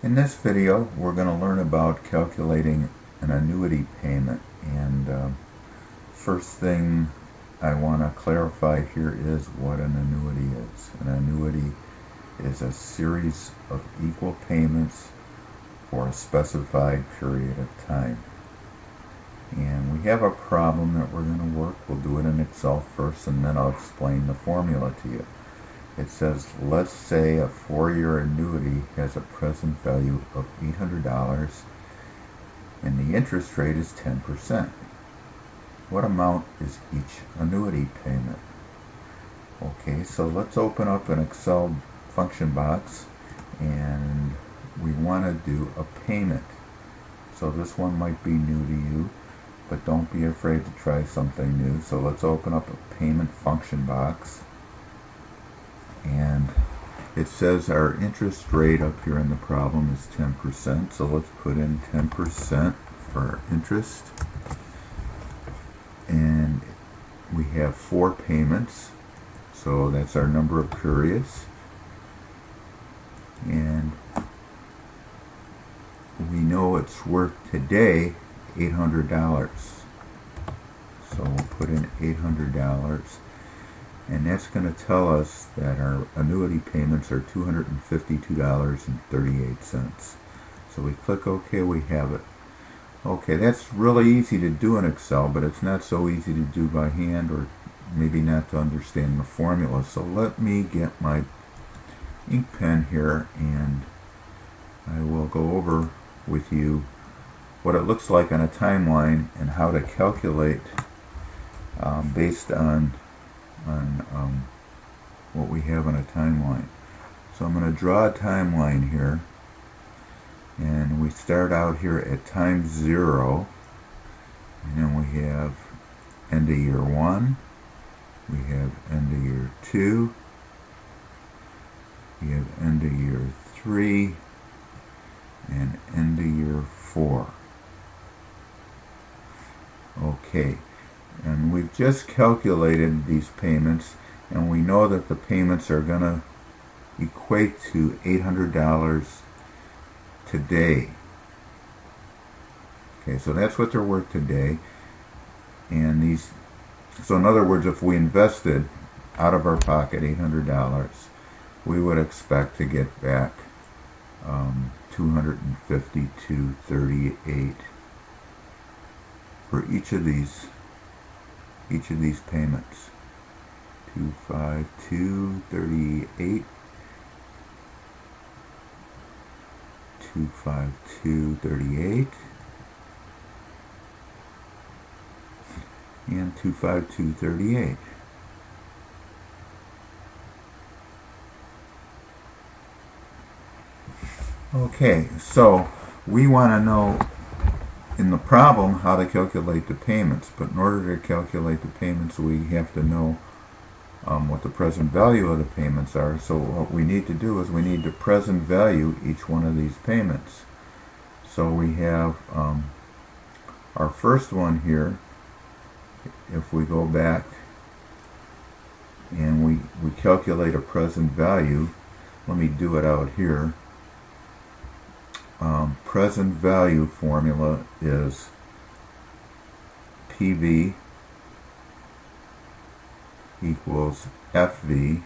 In this video, we're going to learn about calculating an annuity payment. And first thing I want to clarify here is what an annuity is. An annuity is a series of equal payments for a specified period of time. And we have a problem that we're going to work. We'll do it in Excel first, and then I'll explain the formula to you. It says, let's say a 4-year annuity has a present value of $800 and the interest rate is 10%. What amount is each annuity payment? Okay, so let's open up an Excel function box, and we want to do a payment. So this one might be new to you, but don't be afraid to try something new. So let's open up a payment function box. And it says our interest rate up here in the problem is 10%. So let's put in 10% for our interest. And we have 4 payments. So that's our number of periods. And we know it's worth today $800. So we'll put in $800. And that's going to tell us that our annuity payments are $252.38. So we click OK, we have it. Okay, that's really easy to do in Excel, but it's not so easy to do by hand, or maybe not to understand the formula. So let me get my ink pen here, and I will go over with you what it looks like on a timeline and how to calculate based on what we have on a timeline. So I'm going to draw a timeline here, and we start out here at time 0, and then we have end of year 1, we have end of year 2, we have end of year 3, and end of year 4. Okay. And we've just calculated these payments, and we know that the payments are going to equate to $800 today. Okay, so that's what they're worth today. And these, so in other words, if we invested out of our pocket $800, we would expect to get back $252.38 for each of these payments. $252.38, $252.38, and $252.38. Okay, so we want to know in the problem how to calculate the payments, but in order to calculate the payments we have to know what the present value of the payments are. So what we need to do is we need to present value each one of these payments. So we have our first one here. If we go back and we calculate a present value, let me do it out here. Present value formula is PV equals FV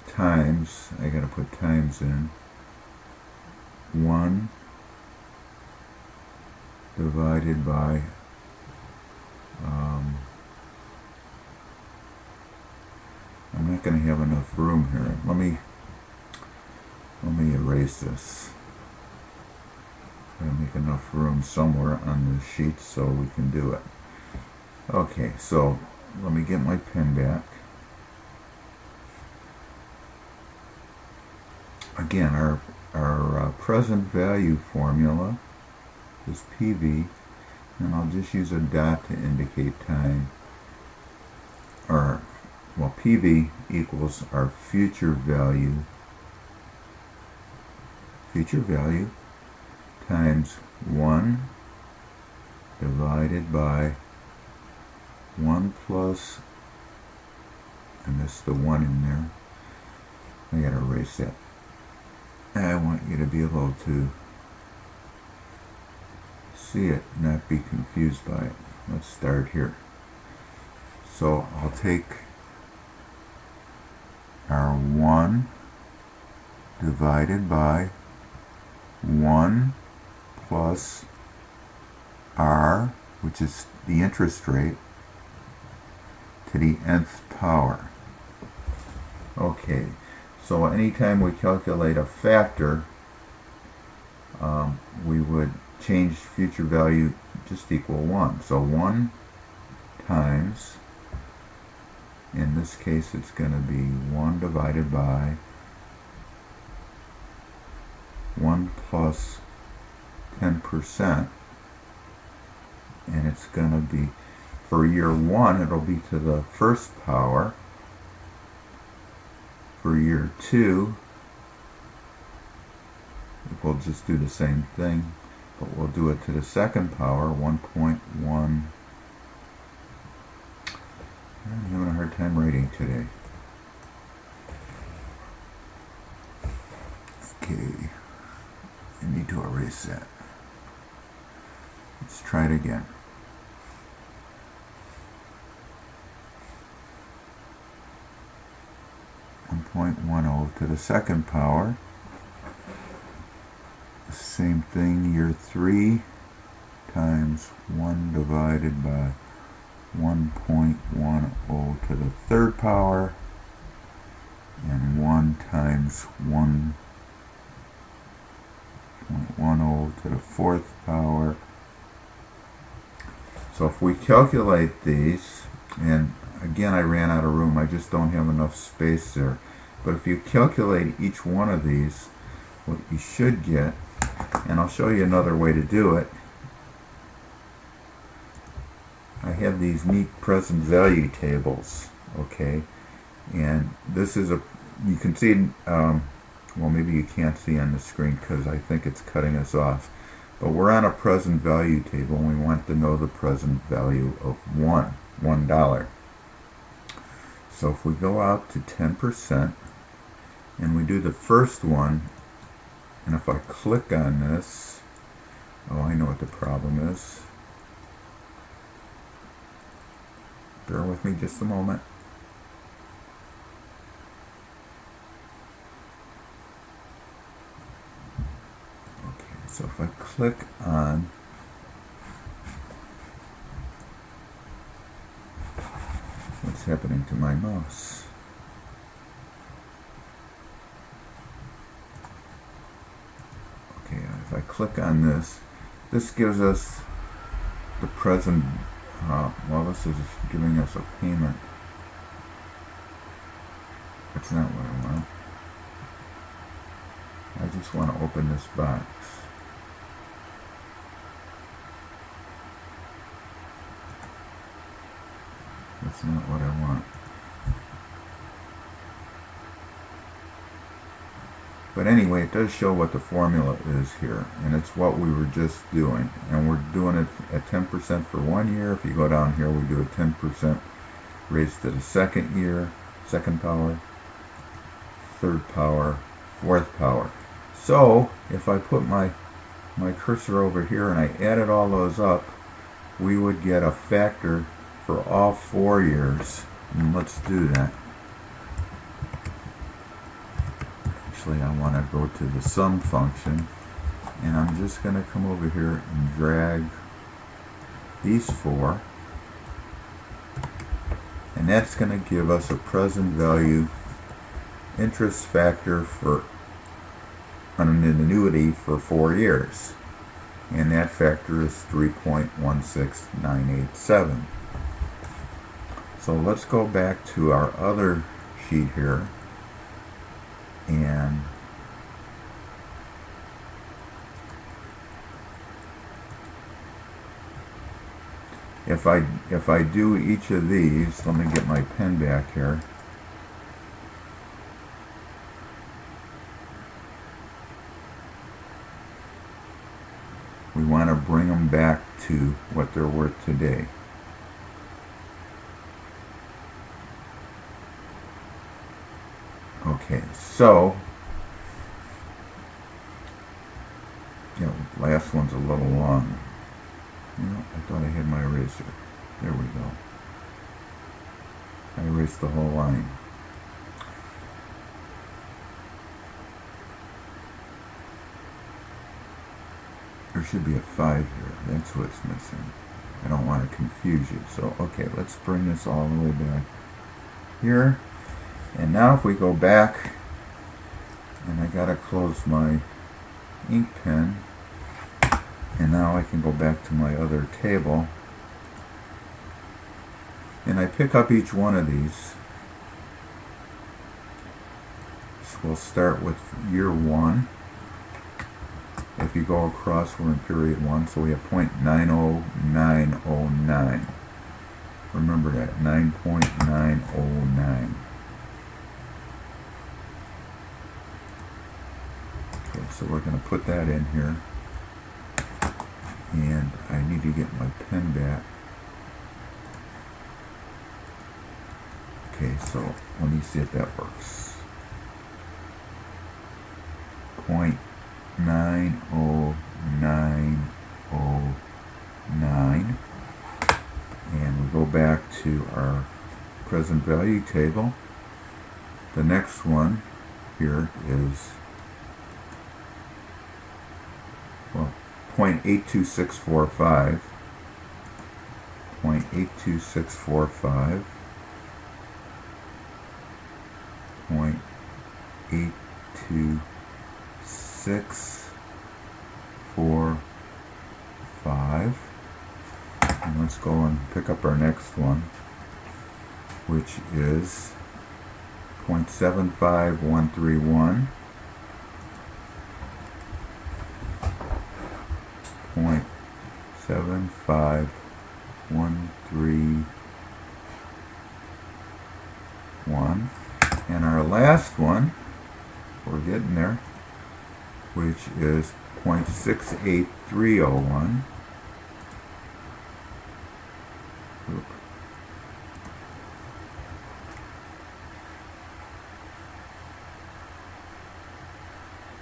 times, I gotta put times in, 1 divided by I'm not going to have enough room here. Let me erase this. I'm going to make enough room somewhere on the sheet so we can do it. Okay, so let me get my pen back. Again, our present value formula is PV, and I'll just use a dot to indicate time. Well, PV equals our future value times 1 divided by 1 plus, and missed the 1 in there. I gotta erase that. I want you to be able to see it, not be confused by it. Let's start here. So I'll take our 1 divided by 1 plus r, which is the interest rate, to the nth power. Okay, so anytime we calculate a factor, we would change future value just equal 1. So 1 times, in this case it's going to be 1 divided by 1 plus 10%, and it's going to be, for year 1 it'll be to the first power. For year 2 we'll just do the same thing, but we'll do it to the second power, 1.1. I'm having a hard time writing today. Okay, I need to erase that. Let's try it again. .10 to the second power. Same thing, year 3 times 1 divided by 1.10 to the third power, and 1 times 1.10 to the fourth power. So if we calculate these, and again I ran out of room, I just don't have enough space there, but if you calculate each one of these, what you should get, and I'll show you another way to do it. I have these neat present value tables, okay, and this is you can see, well, maybe you can't see on the screen because I think it's cutting us off, but we're on a present value table and we want to know the present value of $1. So if we go out to 10% and we do the first one, and if I click on this, oh, I know what the problem is. Bear with me just a moment. Okay, so if I click on what's happening to my mouse? If I click on this, this gives us the present, well, this is giving us a payment. That's not what I want. I just want to open this box. That's not what I want. But anyway, it does show what the formula is here, and it's what we were just doing. And we're doing it at 10% for 1 year. If you go down here, we do a 10% raised to the second year, second power, third power, fourth power. So if I put my cursor over here and I added all those up, we would get a factor for all 4 years. And let's do that. Actually, I want to go to the sum function, and I'm just going to come over here and drag these 4, and that's going to give us a present value interest factor for an annuity for 4 years, and that factor is 3.16987. So let's go back to our other sheet here, and if I do each of these, let me get my pen back here. We want to bring them back to what they're worth today. Okay, so yeah, last one's a little long. I thought I had my eraser. There we go. I erased the whole line. There should be a 5 here. That's what's missing. I don't want to confuse you. So, okay, let's bring this all the way back here. And now if we go back, and I gotta close my ink pen, and now I can go back to my other table, and I pick up each one of these. So we'll start with year 1. If you go across, we're in period 1, so we have 0.90909. Remember that, 9.909. Okay, so we're going to put that in here. And I need to get my pen back. Okay, so let me see if that works. 0.90909. And we go back to our present value table. The next one here is, well, 0.82645. 0.82645. 0.82645. And let's go and pick up our next one, which is 0.75131. 0.75131. And our last one, we're getting there, which is 0.68301.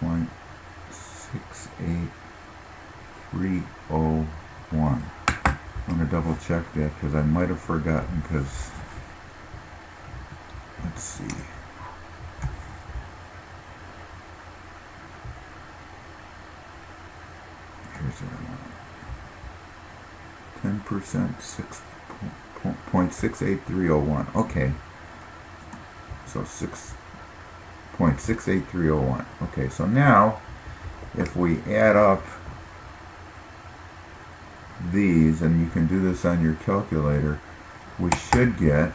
0.68301. I'm going to double check that because I might have forgotten, because let's see. Here's our 10%, 0.68301. Okay. So 6.68301. Okay, so now if we add up these, and you can do this on your calculator, we should get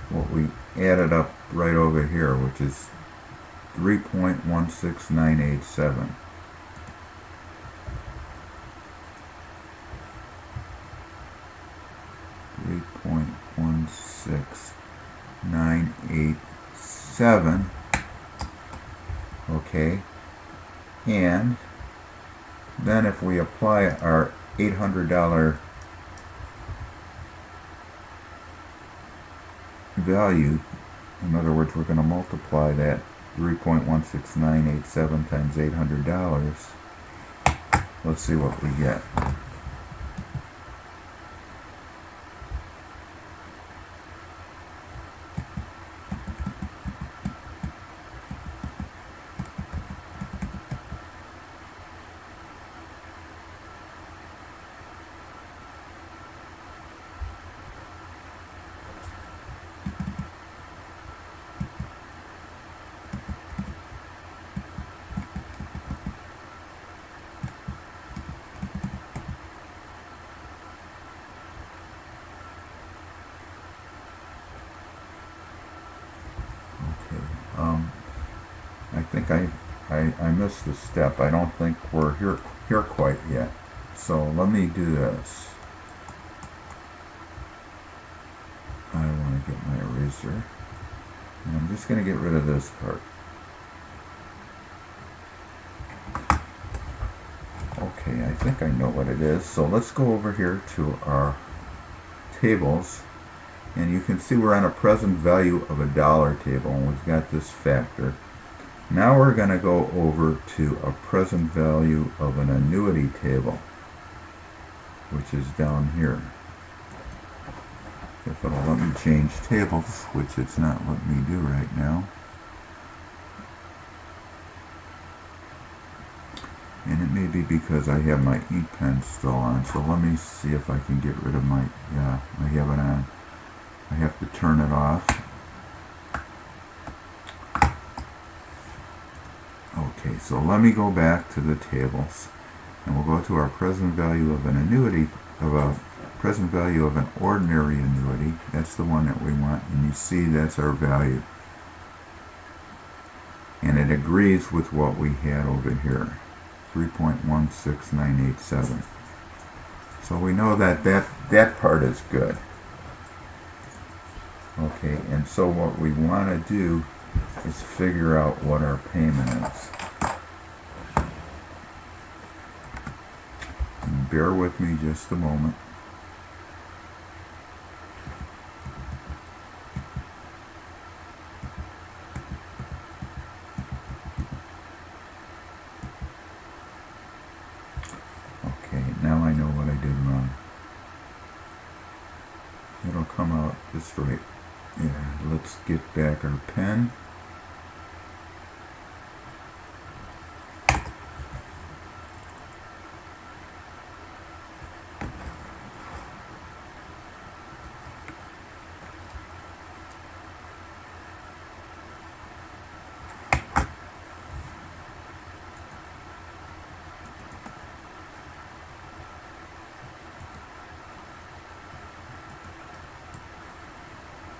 what we added up right over here, which is 3.16987. $3.16987. Okay, and then if we apply our $800 value, in other words, we're going to multiply that 3.16987 times $800. Let's see what we get. I think I missed a step. I don't think we're here quite yet. So let me do this. I want to get my eraser. And I'm just going to get rid of this part. Okay, I think I know what it is. So let's go over here to our tables. And you can see we're on a present value of $1 table, and we've got this factor. Now we're going to go over to a present value of an annuity table, which is down here. If it'll let me change tables, which it's not letting me do right now. And it may be because I have my ink pen still on, so let me see if I can get rid of my, yeah, I have it on. I have to turn it off. Okay, so let me go back to the tables, and we'll go to our present value of an annuity, of a present value of an ordinary annuity. That's the one that we want, and you see that's our value. And it agrees with what we had over here, 3.16987. So we know that that part is good. Okay, and so what we want to do is figure out what our payment is. And bear with me just a moment. Okay, now I know what I did wrong. It'll come out just right. Yeah, let's get back our pen.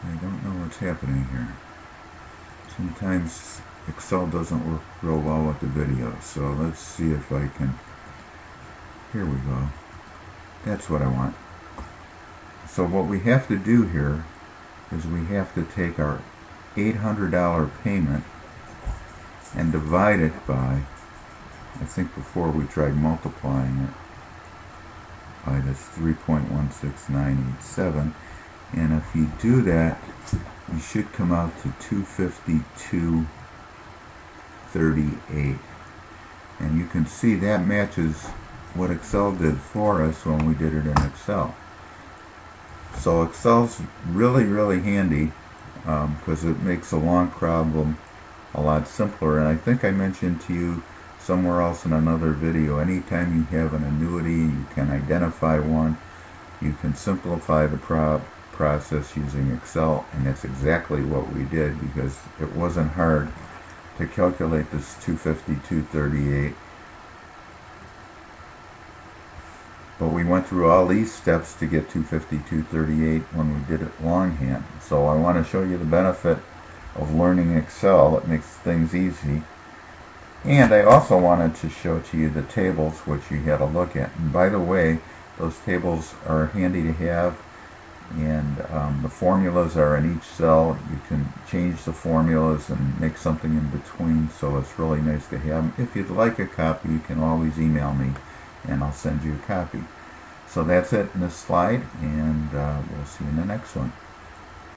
I don't know what's happening here. Sometimes Excel doesn't work real well with the video, so let's see if I can. Here we go. That's what I want. So what we have to do here is we have to take our $800 payment and divide it by, I think before we tried multiplying it by this 3.16987. And if you do that, you should come out to 252.38. And you can see that matches what Excel did for us when we did it in Excel. So Excel's really, really handy because it makes a long problem a lot simpler. And I think I mentioned to you somewhere else in another video, anytime you have an annuity, you can identify one, you can simplify the process using Excel, and that's exactly what we did, because it wasn't hard to calculate this 252.38, but we went through all these steps to get 252.38 when we did it longhand. So I want to show you the benefit of learning Excel. It makes things easy. And I also wanted to show to you the tables, which you had a look at. And by the way, those tables are handy to have, and the formulas are in each cell. You can change the formulas and make something in between, so it's really nice to have them. If you'd like a copy, you can always email me and I'll send you a copy. So that's it in this slide, and we'll see you in the next one.